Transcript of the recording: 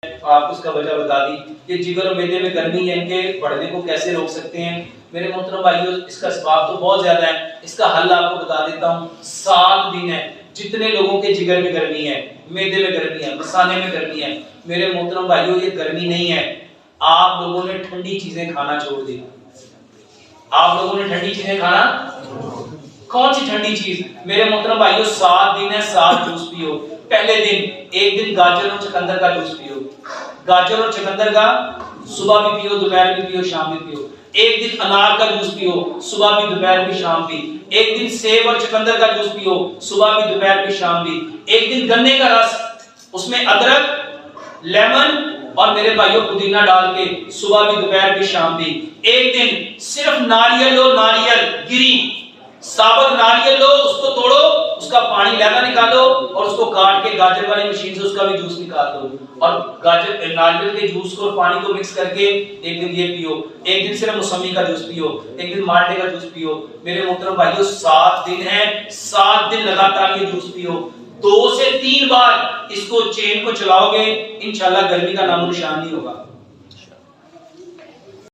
آپ اس کا وجہ بتا دی کہ جگر اور معدے میں گرمی ہے، ان کے بڑھنے کو کیسے روک سکتے ہیں۔ میرے محترم بھائیو، اس کا اسباب تو بہت زیادہ ہے، اس کا حل آپ کو بتا دیتا ہوں۔ 7 دن ہے جتنے لوگوں کے جگر میں گرمی ہے، معدے میں گرمی ہے، مثانے میں گرمی ہے، میرے محترم بھائیو یہ گرمی نہیں ہے، آپ لوگوں نے ٹھنڈی چیزیں کھانا چھوڑ دی۔ آپ لوگوں نے ٹھنڈی چیزیں کھانا، کون سی ٹھنڈی چیز؟ میرے محترم بھائیو 7 دن ہے، 7 جوس پیو۔ پہلے دن ایک دن گاجر اور چقندر کا جوس پیو، گاجر اور چقندر کا صبح بھی پیو، دوپہر بھی پیو، شام بھی پیو۔ ایک دن انار کا جوس پیو، صبح بھی دوپہر بھی شام بھی۔ ایک دن سیب اور چقندر کا جوس پیو، صبح بھی دوپہر بھی شام بھی۔ ایک دن گنے کا رس، اس میں ادرک، لیمن اور میرے بھائیوں پودینہ ڈال کے، صبح بھی دوپہر بھی شام بھی۔ ایک دن صرف ناریل لو، ناریل گری، ثابت ناریل لو، اس کو توڑو، اس کا پانی لہدا نکالو اور اس کو کاٹ کے گاجر والی مشین سے اس کا بھی جوس نکال دو، اور گاجر ناریل کے جوس کو اور پانی کو مکس کر کے ایک دن یہ پیو۔ ایک دن صرف موسمی کا جوس پیو، ایک دن مالٹے کا جوس پیو۔ میرے محترم بھائیو 7 دن ہیں، 7 دن لگاتار یہ جوس پیو۔ 2 سے 3 بار اس کو چین کو چلاؤ گے، انشاءاللہ گرمی کا نام و نشان نہیں ہوگا۔